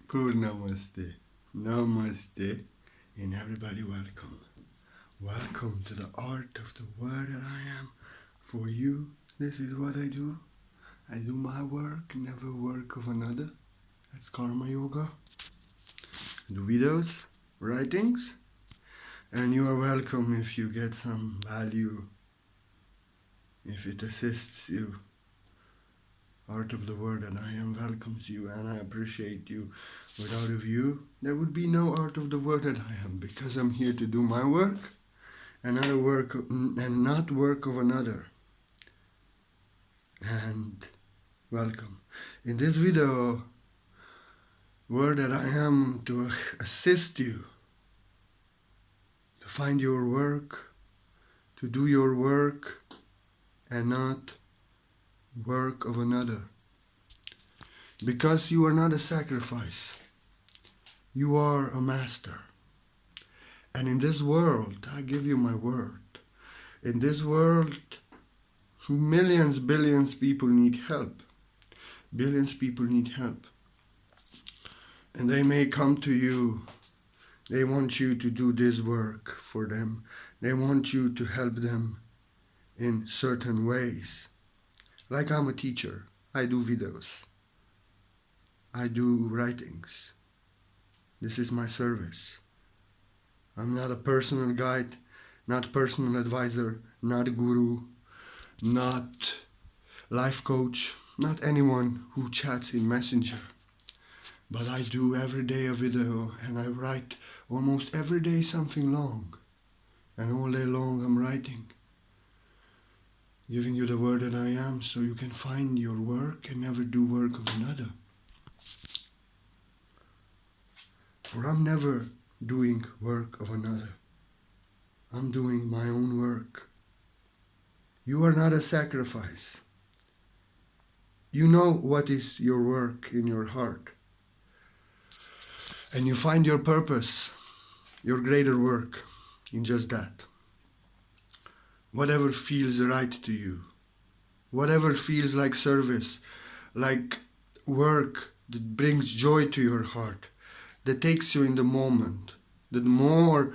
Good namaste. Namaste. And everybody welcome. Welcome to the art of the word that I am. For you, this is what I do. I do my work, never work of another. That's karma yoga. I do videos, writings. And you are welcome if you get some value, if it assists you. Art of the word that I am welcomes you, and I appreciate you. Without of you, there would be no art of the word that I am, because I'm here to do my work, and not work of another. And welcome. In this video, word that I am to assist you to find your work, to do your work, and not work of another. Because you are not a sacrifice. You are a master. And in this world, I give you my word. In this world, millions, billions people need help. Billions people need help. And they may come to you. They want you to do this work for them. They want you to help them in certain ways. Like I'm a teacher. I do videos. I do writings. This is my service. I'm not a personal guide, not personal advisor, not a guru, not life coach, not anyone who chats in Messenger. But I do every day a video, and I write almost every day something long. And all day long I'm writing, giving you the word that I am, so you can find your work and never do work of another. For I'm never doing work of another. I'm doing my own work. You are not a sacrifice. You know what is your work in your heart. And you find your purpose, your greater work, in just that. Whatever feels right to you. Whatever feels like service, like work that brings joy to your heart, that takes you in the moment. The more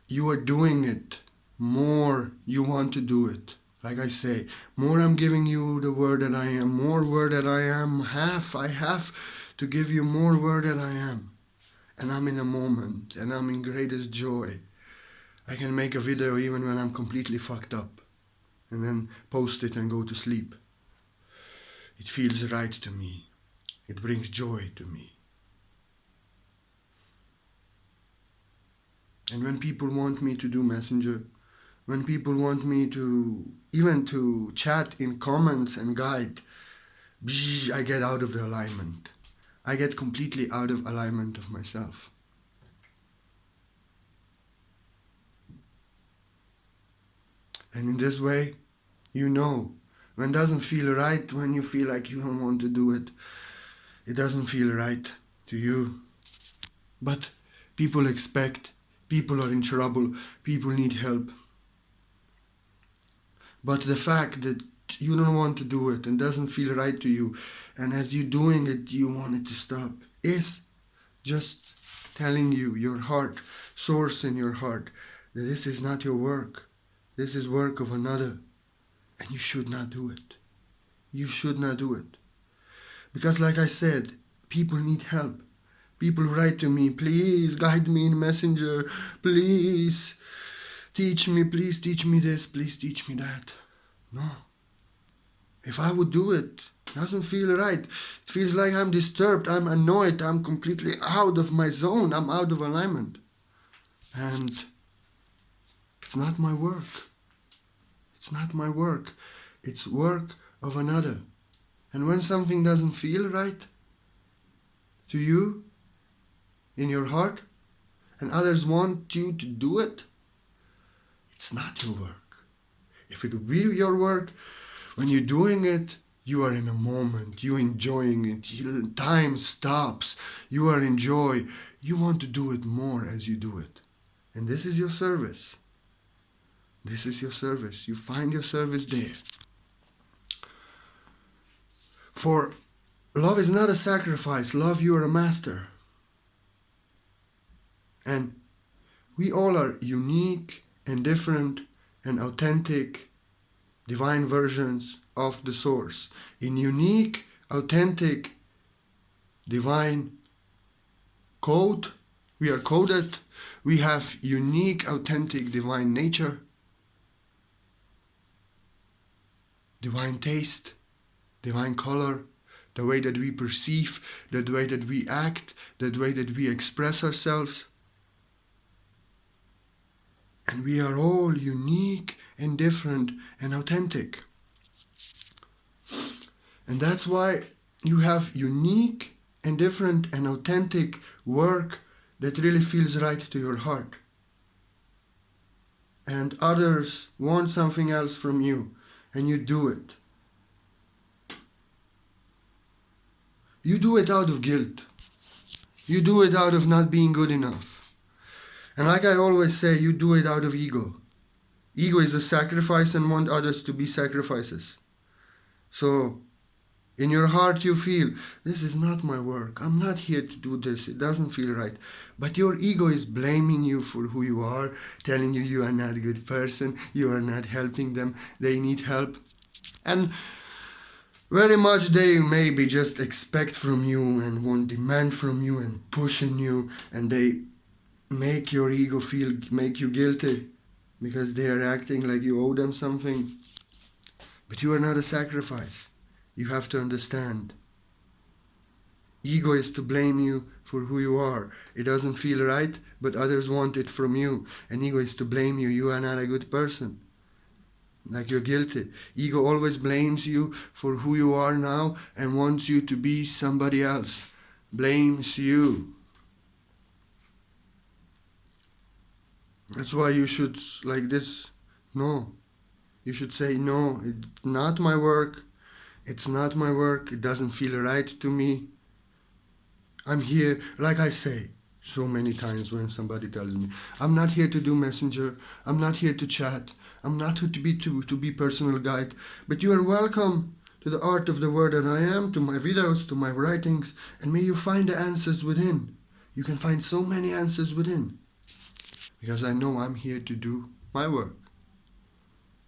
you are doing it, more you want to do it. Like I say, more I'm giving you the word that I am, more word that I am, I have to give you more word that I am. And I'm in a moment, and I'm in greatest joy. I can make a video even when I'm completely fucked up, and then post it and go to sleep. It feels right to me. It brings joy to me. And when people want me to do Messenger, when people want me to, even to chat in comments and guide, I get out of the alignment. I get completely out of alignment of myself. And in this way, you know, when it doesn't feel right, when you feel like you don't want to do it, it doesn't feel right to you. But people expect, people are in trouble, people need help. But the fact that you don't want to do it and doesn't feel right to you, and as you're doing it, you want it to stop, is just telling you, your heart, source in your heart, that this is not your work. This is work of another. And you should not do it. You should not do it. Because like I said, people need help. People write to me, please guide me in Messenger. Please teach me, please teach me this, please teach me that. No. If I would do it, it doesn't feel right. It feels like I'm disturbed, I'm annoyed, I'm completely out of my zone, I'm out of alignment. And it's not my work. It's not my work. It's work of another. And when something doesn't feel right to you, in your heart, and others want you to do it, it's not your work. If it would be your work, when you're doing it, you are in a moment, you're enjoying it, time stops, you are in joy, you want to do it more as you do it. And this is your service. This is your service. You find your service there. For love is not a sacrifice. Love, you are a master. And we all are unique and different and authentic divine versions of the source. In unique, authentic, divine code, we are coded. We have unique, authentic, divine nature, divine taste, divine color, the way that we perceive, the way that we act, the way that we express ourselves. And we are all unique and different and authentic. And that's why you have unique and different and authentic work that really feels right to your heart. And others want something else from you, and you do it. You do it out of guilt. You do it out of not being good enough. And like I always say, you do it out of ego. Ego is a sacrifice and want others to be sacrifices. So, in your heart you feel, this is not my work. I'm not here to do this. It doesn't feel right. But your ego is blaming you for who you are, telling you you are not a good person, you are not helping them, they need help. And very much they maybe just expect from you and want demand from you and pushing you, and they make your ego make you guilty because they are acting like you owe them something. But you are not a sacrifice. You have to understand. Ego is to blame you for who you are. It doesn't feel right, but others want it from you. And ego is to blame you. You are not a good person. Like you're guilty. Ego always blames you for who you are now and wants you to be somebody else. Blames you. That's why you should, like this, no. You should say, no, it's not my work. It's not my work. It doesn't feel right to me. I'm here, like I say so many times when somebody tells me, I'm not here to do messenger. I'm not here to chat. I'm not here to be personal guide. But you are welcome to the art of the word that I am, to my videos, to my writings, and may you find the answers within. You can find so many answers within. Because I know I'm here to do my work.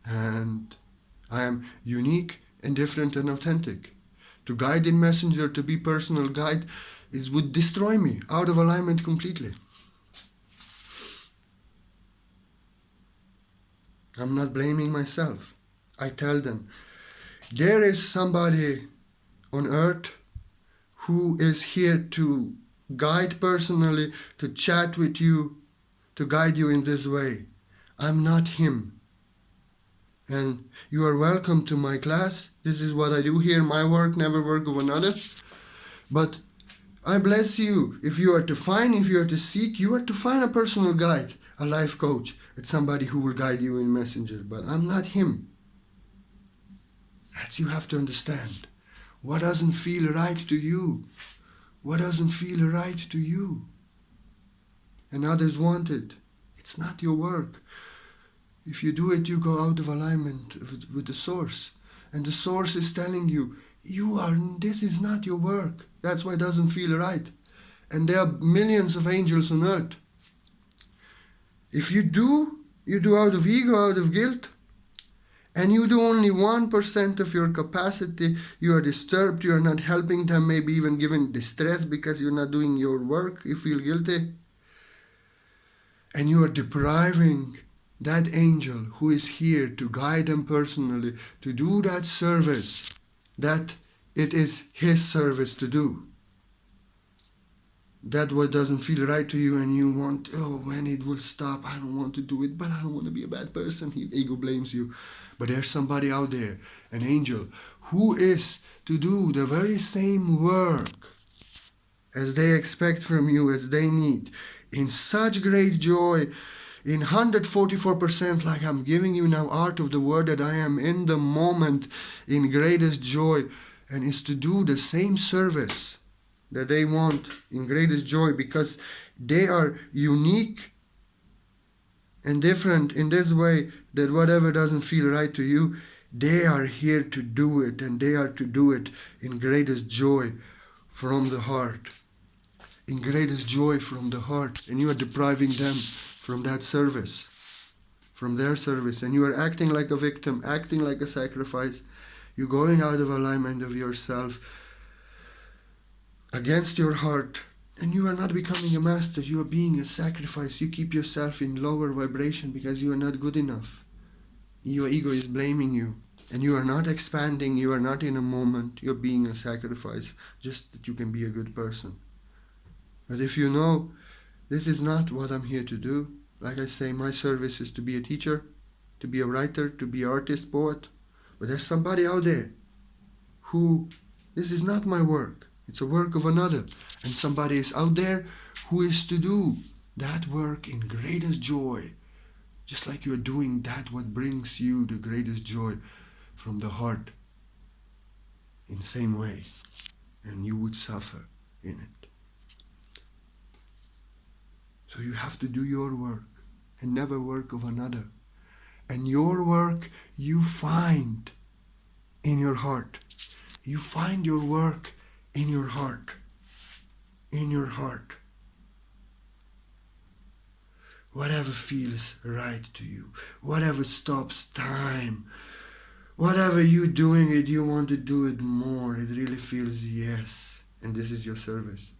And I am unique and different and authentic. To guide in messenger, to be personal guide, it would destroy me, out of alignment completely. I'm not blaming myself. I tell them, there is somebody on earth who is here to guide personally, to chat with you, to guide you in this way. I'm not him. And you are welcome to my class. This is what I do here. My work, never work of another. But I bless you. If you are to seek, you are to find a personal guide, a life coach. It's somebody who will guide you in messenger. But I'm not him. That you have to understand. What doesn't feel right to you? What doesn't feel right to you? And others want it. It's not your work. If you do it, you go out of alignment with the source. And the source is telling you, this is not your work. That's why it doesn't feel right. And there are millions of angels on earth. If you do out of ego, out of guilt, and you do only 1% of your capacity, you are disturbed, you are not helping them, maybe even giving distress because you're not doing your work, you feel guilty. And you are depriving that angel who is here to guide them personally, to do that service that it is his service to do. That what doesn't feel right to you and you want, when it will stop, I don't want to do it, but I don't want to be a bad person. Ego blames you. But there's somebody out there, an angel, who is to do the very same work as they expect from you, as they need, in such great joy, in 144%, like I'm giving you now, art of the word that I am in the moment, in greatest joy, and is to do the same service that they want in greatest joy, because they are unique and different in this way, that whatever doesn't feel right to you, they are here to do it, and they are to do it in greatest joy from the heart. in greatest joy from the heart, and you are depriving them from that service, from their service, and you are acting like a victim, acting like a sacrifice. You're going out of alignment of yourself against your heart, and you are not becoming a master. You are being a sacrifice. You keep yourself in lower vibration because you are not good enough. Your ego is blaming you, and you are not expanding. You are not in a moment. You're being a sacrifice just that you can be a good person. But if you know this is not what I'm here to do, like I say, my service is to be a teacher, to be a writer, to be an artist, poet. But there's somebody out there who, this is not my work. It's a work of another. And somebody is out there who is to do that work in greatest joy. Just like you're doing that, what brings you the greatest joy from the heart. In the same way. And you would suffer in it. So you have to do your work and never work of another. And your work you find in your heart. You find your work in your heart. In your heart. Whatever feels right to you. Whatever stops time. Whatever you're doing it, you want to do it more. It really feels yes. And this is your service.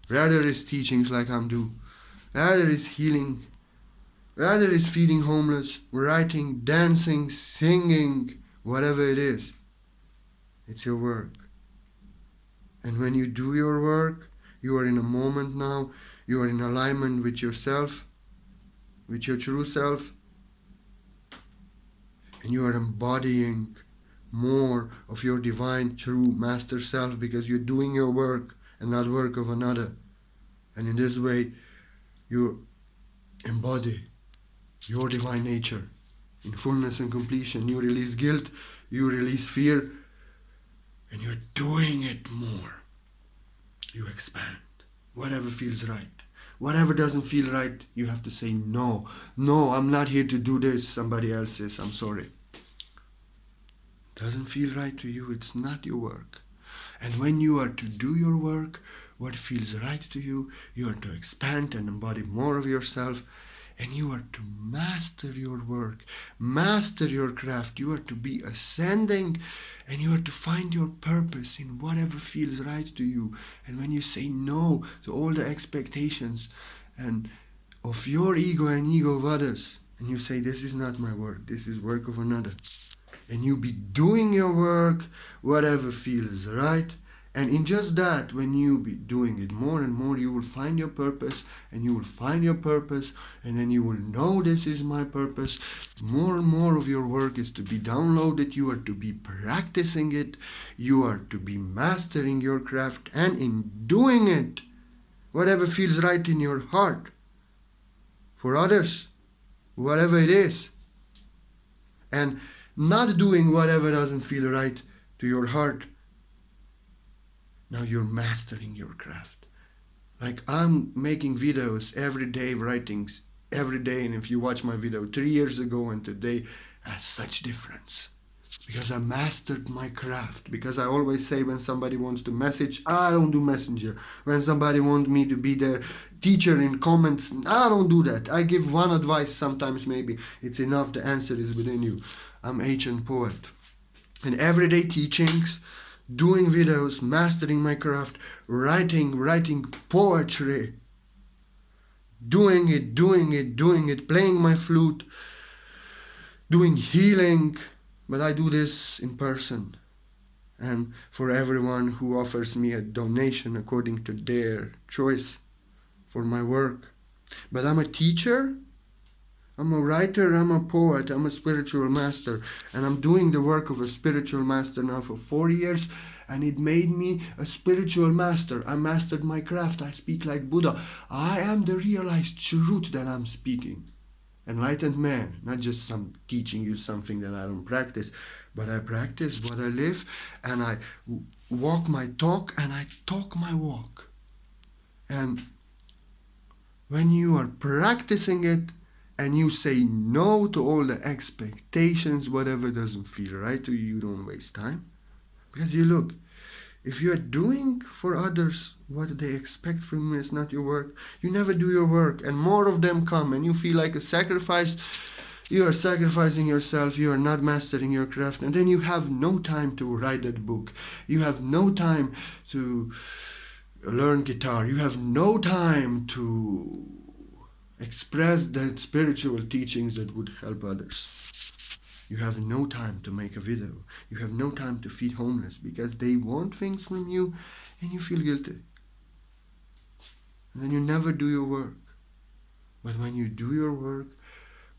Rather is teachings like I'm do. Rather is healing. Rather is feeding homeless, writing, dancing, singing, whatever it is. It's your work. And when you do your work, you are in a moment now, you are in alignment with yourself, with your true self, and you are embodying more of your divine, true master self because you're doing your work and not work of another. And in this way, you embody your divine nature in fullness and completion. You release guilt, you release fear, and you're doing it more. You expand. Whatever feels right. Whatever doesn't feel right, you have to say no. No, I'm not here to do this. Somebody else is. I'm sorry. Doesn't feel right to you. It's not your work. And when you are to do your work, what feels right to you, you are to expand and embody more of yourself. And you are to master your work, master your craft. You are to be ascending, and you are to find your purpose in whatever feels right to you. And when you say no to all the expectations and of your ego and ego of others, and you say, this is not my work, this is work of another. And you be doing your work, whatever feels right. And in just that, when you be doing it more and more, you will find your purpose, and you will find your purpose, and then you will know this is my purpose. More and more of your work is to be downloaded. You are to be practicing it. You are to be mastering your craft, and in doing it, whatever feels right in your heart, for others, whatever it is, and not doing whatever doesn't feel right to your heart. Now you're mastering your craft. Like I'm making videos every day, writings every day, and if you watch my video 3 years ago and today, has such difference. Because I mastered my craft. Because I always say when somebody wants to message, I don't do messenger. When somebody wants me to be their teacher in comments, I don't do that. I give one advice sometimes, maybe it's enough, the answer is within you. I'm ancient poet. And everyday teachings, doing videos, mastering my craft, writing poetry, doing it, playing my flute, doing healing, but I do this in person. And for everyone who offers me a donation according to their choice for my work. But I'm a teacher, I'm a writer, I'm a poet, I'm a spiritual master, and I'm doing the work of a spiritual master now for 4 years, and it made me a spiritual master. I mastered my craft. I speak like Buddha. I am the realized truth that I'm speaking. Enlightened man, not just some teaching you something that I don't practice, but I practice what I live, and I walk my talk, and I talk my walk. And when you are practicing it, and you say no to all the expectations, whatever doesn't feel right to you, you don't waste time. Because you look, If you are doing for others what they expect from you, it's not your work. You never do your work, and more of them come, and you feel like a sacrifice. You are sacrificing yourself, you are not mastering your craft, and then you have no time to write that book. You have no time to learn guitar. You have no time to express the spiritual teachings that would help others. You have no time to make a video. You have no time to feed homeless because they want things from you and you feel guilty. And then you never do your work. But when you do your work,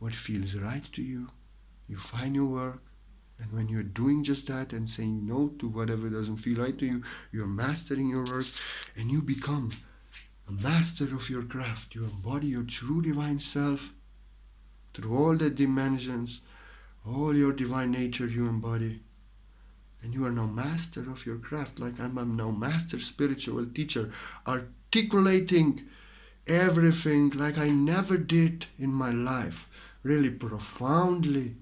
what feels right to you, you find your work. And when you're doing just that and saying no to whatever doesn't feel right to you, you're mastering your work and you become a master of your craft. You embody your true divine self through all the dimensions, all your divine nature you embody. And you are now master of your craft, like I'm now master spiritual teacher, articulating everything like I never did in my life, really profoundly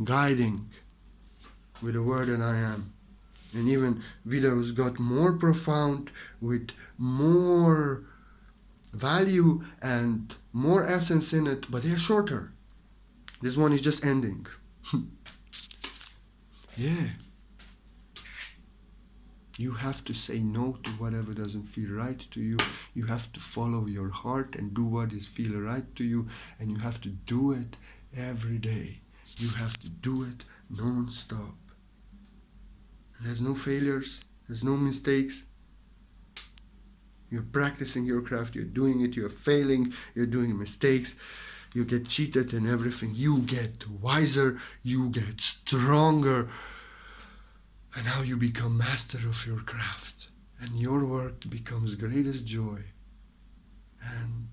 guiding with the word that I am. And even videos got more profound with more value and more essence in it, but they're shorter. This one is just ending. Yeah. You have to say no to whatever doesn't feel right to you. You have to follow your heart and do what is feel right to you. And you have to do it every day. You have to do it non-stop. There's no failures. There's no mistakes. You're practicing your craft. You're doing it. You're failing. You're doing mistakes. You get cheated and everything. You get wiser. You get stronger. And now you become master of your craft. And your work becomes greatest joy. And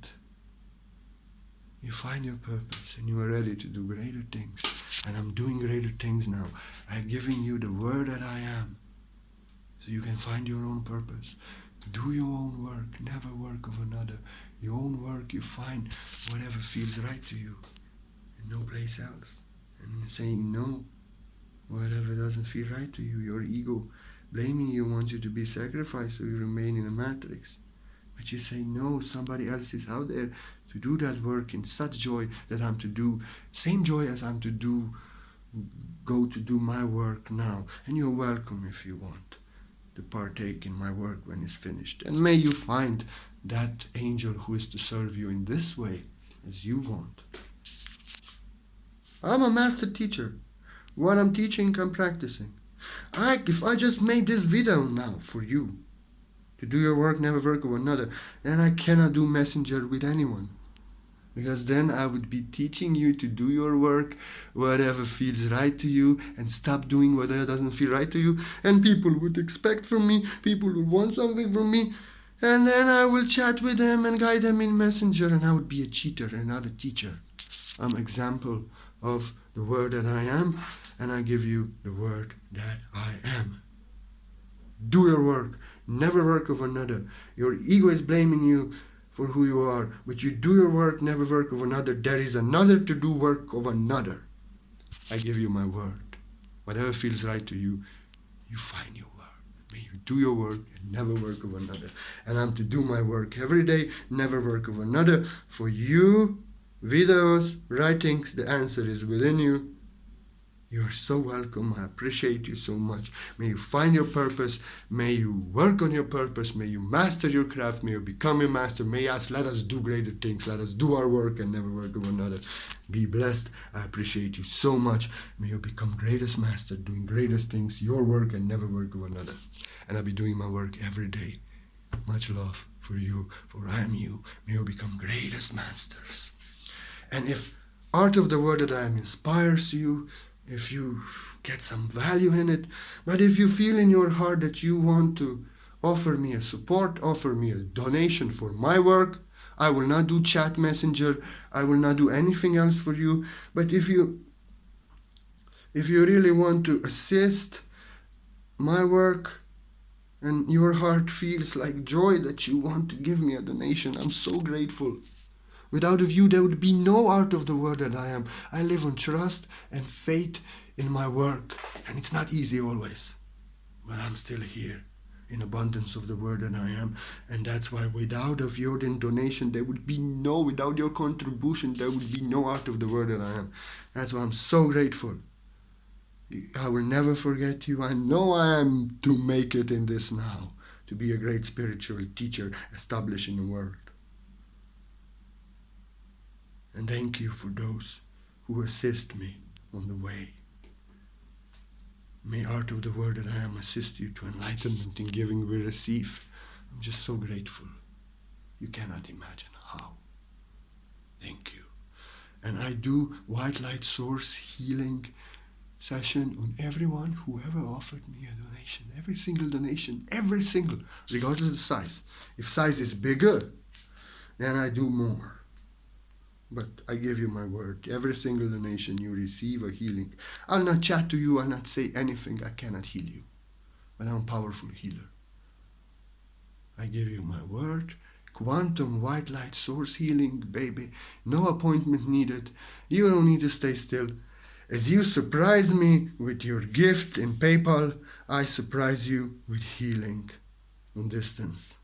you find your purpose. And you are ready to do greater things. And I'm doing greater things now. I'm giving you the word that I am. So you can find your own purpose. Do your own work. Never work of another. Your own work, you find whatever feels right to you. And no place else. And saying no. Whatever doesn't feel right to you, your ego blaming you wants you to be sacrificed so you remain in a matrix. But you say, no, somebody else is out there to do that work in such joy that I'm to do, same joy as I'm to do, go to do my work now. And you're welcome if you want to partake in my work when it's finished. And may you find that angel who is to serve you in this way as you want. I'm a master teacher. What I'm teaching, I'm practicing. If I just made this video now for you, to do your work, never work with another, then I cannot do messenger with anyone. Because then I would be teaching you to do your work, whatever feels right to you, and stop doing whatever doesn't feel right to you. And people would expect from me, people would want something from me, and then I will chat with them and guide them in messenger, and I would be a cheater and not a teacher. I'm an example of the word that I am, and I give you the word that I am. Do your work. Never work of another. Your ego is blaming you for who you are, but you do your work, never work of another. There is another to do work of another. I give you my word. Whatever feels right to you, you find your work. May you do your work and never work of another. And I'm to do my work every day, never work of another. For you, videos, writings, the answer is within you. You are so welcome. I appreciate you so much. May you find your purpose. May you work on your purpose. May you master your craft. May you become a master. May us let us do greater things. Let us do our work and never work of another. Be blessed. I appreciate you so much. May you become greatest master, doing greatest things, your work and never work of another. And I'll be doing my work every day. Much love for you, for I am you. May you become greatest masters. And if Art of the Word that I am inspires you, if you get some value in it, but if you feel in your heart that you want to offer me a support, offer me a donation for my work, I will not do chat messenger, I will not do anything else for you. But if you really want to assist my work and your heart feels like joy that you want to give me a donation, I'm so grateful. Without of you, there would be no Art of the Word that I am. I live on trust and faith in my work. And it's not easy always. but I'm still here in abundance of the word that I am. And that's why without of your donation, there would be no, without your contribution, there would be no Art of the Word that I am. That's why I'm so grateful. I will never forget you. I know I am to make it in this now, to be a great spiritual teacher established in the world. And thank you for those who assist me on the way. May Art of the Word that I am assist you to enlightenment in giving we receive. I'm just so grateful. You cannot imagine how. Thank you. And I do white light source healing session on everyone who ever offered me a donation. Every single donation, every single, regardless of the size. If size is bigger, then I do more. But I give you my word. Every single donation you receive a healing. I'll not chat to you. I'll not say anything. I cannot heal you. But I'm a powerful healer. I give you my word. Quantum white light source healing, baby. No appointment needed. You don't need to stay still. As you surprise me with your gift in PayPal, I surprise you with healing on distance.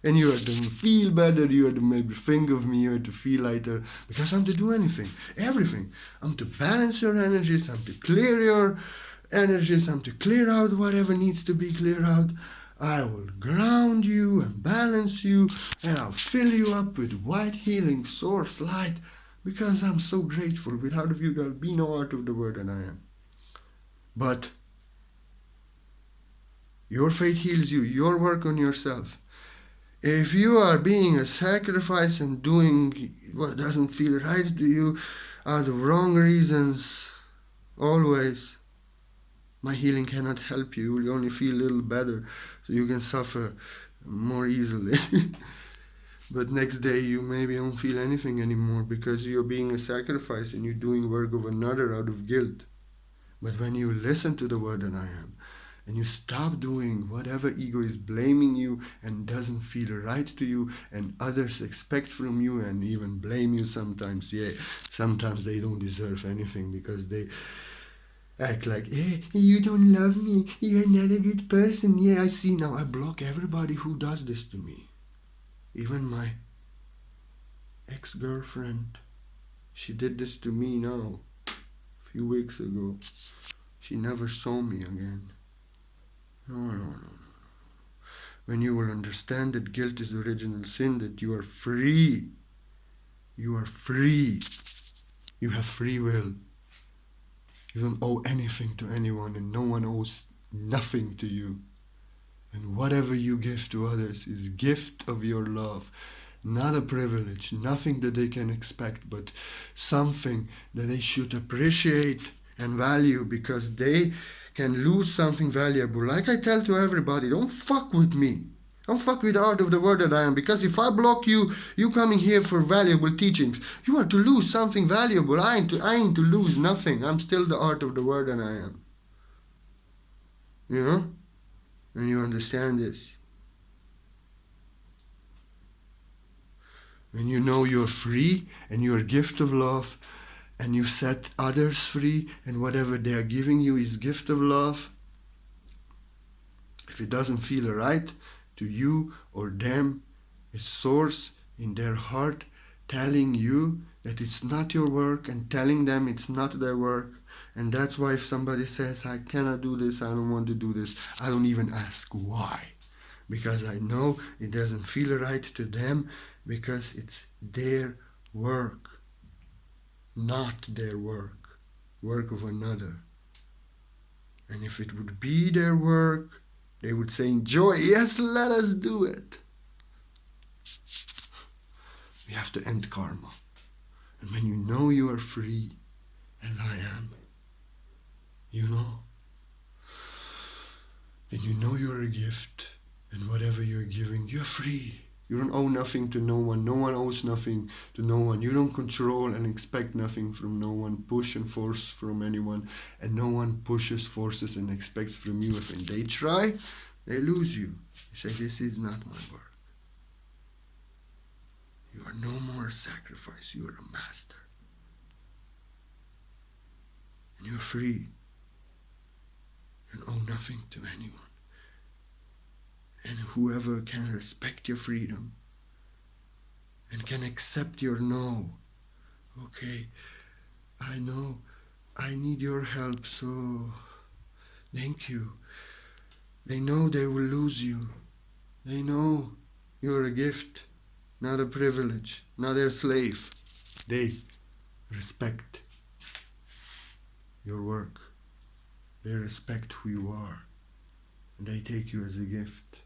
And you are to feel better, you are to maybe think of me, you are to feel lighter, because I'm to do anything, everything. I'm to balance your energies, I'm to clear your energies, I'm to clear out whatever needs to be cleared out. I will ground you and balance you, and I'll fill you up with white healing source light, because I'm so grateful. Without you, there'll be no Art of the Word that I am. But your faith heals you, your work on yourself. If you are being a sacrifice and doing what doesn't feel right to you out of wrong reasons, always, my healing cannot help you. You will only feel a little better, so you can suffer more easily. But next day you maybe don't feel anything anymore because you're being a sacrifice and you're doing work of another out of guilt. But when you listen to the word that I am, and you stop doing whatever ego is blaming you and doesn't feel right to you and others expect from you and even blame you sometimes. Yeah, sometimes they don't deserve anything because they act like, hey, you don't love me, you're not a good person. Yeah, I see now. I block everybody who does this to me. Even my ex-girlfriend, she did this to me now, a few weeks ago. She never saw me again. No. When you will understand that guilt is the original sin, that you are free. You are free. You have free will. You don't owe anything to anyone and no one owes nothing to you. And whatever you give to others is gift of your love. Not a privilege, nothing that they can expect, but something that they should appreciate and value because they can lose something valuable. Like I tell to everybody, don't fuck with me. Don't fuck with the Art of the Word that I am. Because if I block you, you coming here for valuable teachings. You are to lose something valuable. I ain't to lose nothing. I'm still the Art of the Word that I am. You know? And you understand this. When you know you're free and you're a gift of love, and you set others free, and whatever they are giving you is gift of love. If it doesn't feel right to you or them, a source in their heart telling you that it's not your work and telling them it's not their work. And that's why if somebody says, I cannot do this, I don't want to do this, I don't even ask why. Because I know it doesn't feel right to them because it's their work. Not their work, work of another. And if it would be their work, they would say, enjoy, yes, let us do it. We have to end karma. And when you know you are free, as I am, you know, then you know you're a gift, and whatever you're giving, you're free. You don't owe nothing to no one. No one owes nothing to no one. You don't control and expect nothing from no one. Push and force from anyone. And no one pushes, forces, and expects from you. If they try, they lose you. You say, this is not my work. You are no more a sacrifice. You are a master. And you're free. You owe nothing to anyone. And whoever can respect your freedom and can accept your no. Okay, I know I need your help, so thank you. They know they will lose you. They know you're a gift, not a privilege, not their slave. They respect your work. They respect who you are. And they take you as a gift.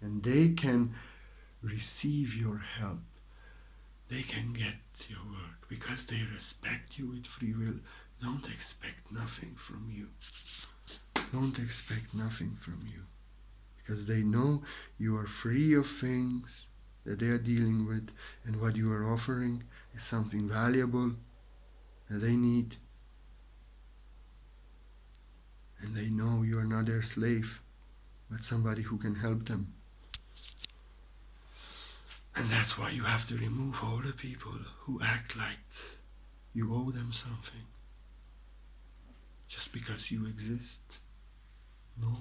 And they can receive your help. They can get your work because they respect you with free will. Don't expect nothing from you. Don't expect nothing from you. Because they know you are free of things that they are dealing with, and what you are offering is something valuable that they need. And they know you are not their slave, but somebody who can help them. And that's why you have to remove all the people who act like you owe them something just because you exist. No.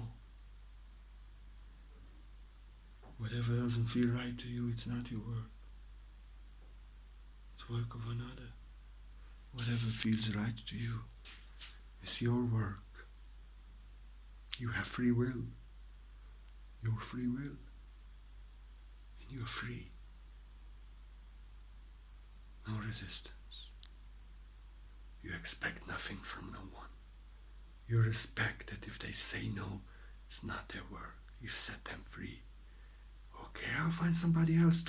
Whatever doesn't feel right to you, it's not your work. It's work of another. Whatever feels right to you is your work. You have free will. Your free will. And you're free. No resistance. You expect nothing from no one. You respect that if they say no, it's not their work. You set them free. Okay, I'll find somebody else.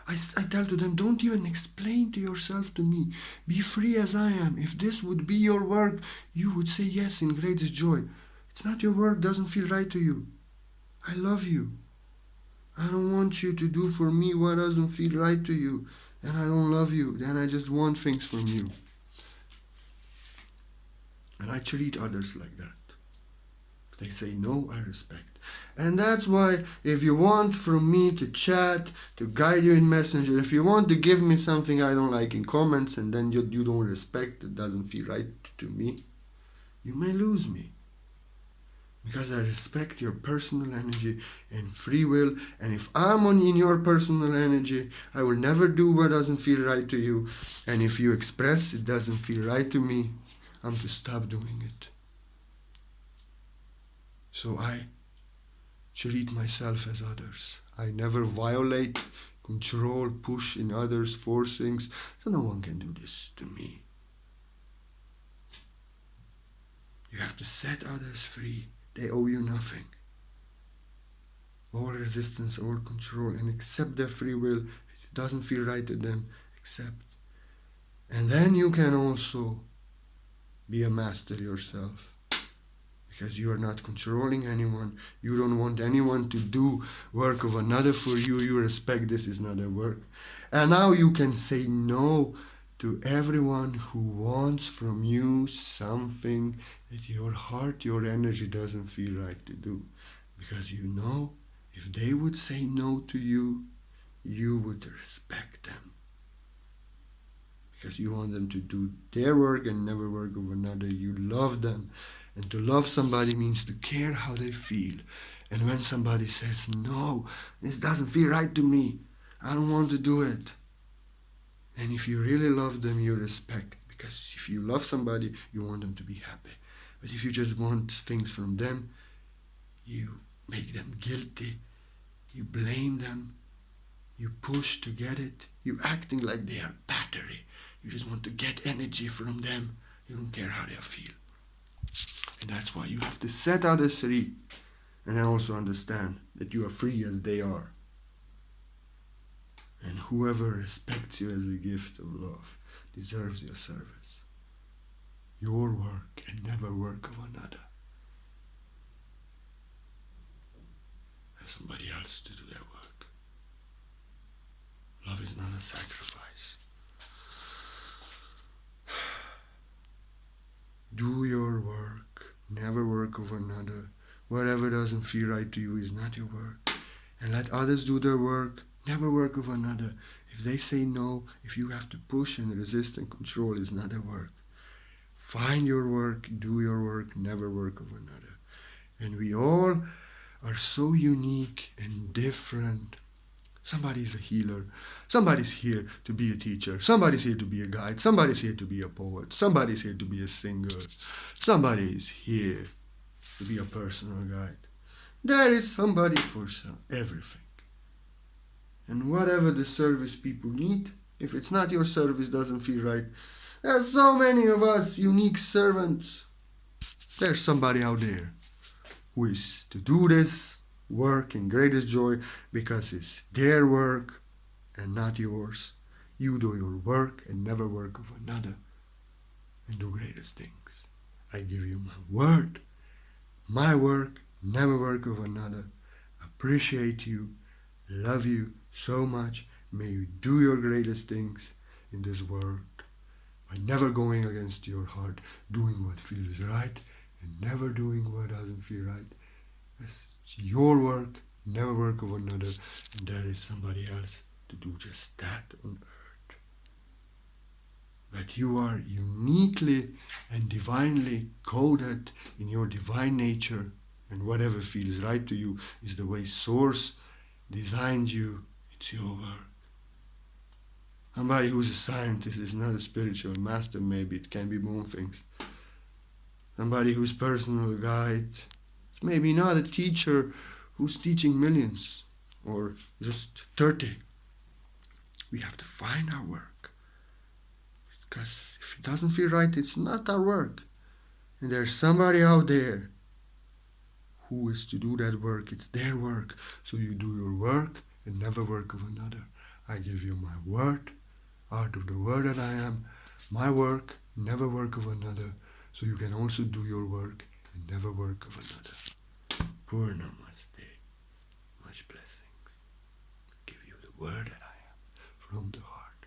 I tell to them, don't even explain to yourself to me. Be free as I am. If this would be your work, you would say yes in greatest joy. It's not your work, doesn't feel right to you. I love you. I don't want you to do for me what doesn't feel right to you. And I don't love you. Then I just want things from you. And I treat others like that. If they say no, I respect. And that's why if you want from me to chat, to guide you in Messenger, if you want to give me something I don't like in comments and then you don't respect, it doesn't feel right to me, you may lose me. Because I respect your personal energy and free will. And if I'm in your personal energy, I will never do what doesn't feel right to you. And if you express it doesn't feel right to me, I'm to stop doing it. So I treat myself as others. I never violate, control, push in others, force things. So no one can do this to me. You have to set others free. They owe you nothing. All resistance, all control, and accept their free will. If it doesn't feel right to them, accept. And then you can also be a master yourself. Because you are not controlling anyone. You don't want anyone to do work of another for you. You respect this is not their work. And now you can say no to everyone who wants from you something that your heart, your energy doesn't feel right to do. Because you know, if they would say no to you, you would respect them. Because you want them to do their work and never work of another. You love them. And to love somebody means to care how they feel. And when somebody says, no, this doesn't feel right to me, I don't want to do it. And if you really love them, you respect. Because if you love somebody, you want them to be happy. But if you just want things from them, you make them guilty. You blame them. You push to get it. You're acting like they are battery. You just want to get energy from them. You don't care how they feel. And that's why you have to set others free. And then also understand that you are free as they are. And whoever respects you as a gift of love deserves your service. Your work and never work of another. Have somebody else to do their work. Love is not a sacrifice. Do your work. Never work of another. Whatever doesn't feel right to you is not your work. And let others do their work. Never work of another. If they say no, if you have to push and resist and control, is not their work. Find your work, do your work, never work of another. And we all are so unique and different. Somebody's a healer. Somebody's here to be a teacher. Somebody's here to be a guide. Somebody's here to be a poet. Somebody's here to be a singer. Somebody's here to be a personal guide. There is somebody for everything. And whatever the service people need, if it's not your service, doesn't feel right, there's so many of us unique servants. There's somebody out there who is to do this work in greatest joy because it's their work and not yours. You do your work and never work of another and do greatest things. I give you my work, never work of another. Appreciate you, love you so much. May you do your greatest things in this world by never going against your heart, doing what feels right and never doing what doesn't feel right. It's your work, never work of another, and there is somebody else to do just that on earth. That you are uniquely and divinely coded in your divine nature, and whatever feels right to you is the way Source designed you. It's your work. Somebody who's a scientist is not a spiritual master, maybe it can be more things. Somebody who's personal guide, maybe not a teacher who's teaching millions or just 30. We have to find our work. Because if it doesn't feel right, it's not our work. And there's somebody out there who is to do that work. It's their work. So you do your work and never work of another. I give you my word, out of the word that I am, my work, never work of another. So you can also do your work and never work of another. Poor Namaste. Much blessings. Give you the word that I am from the heart.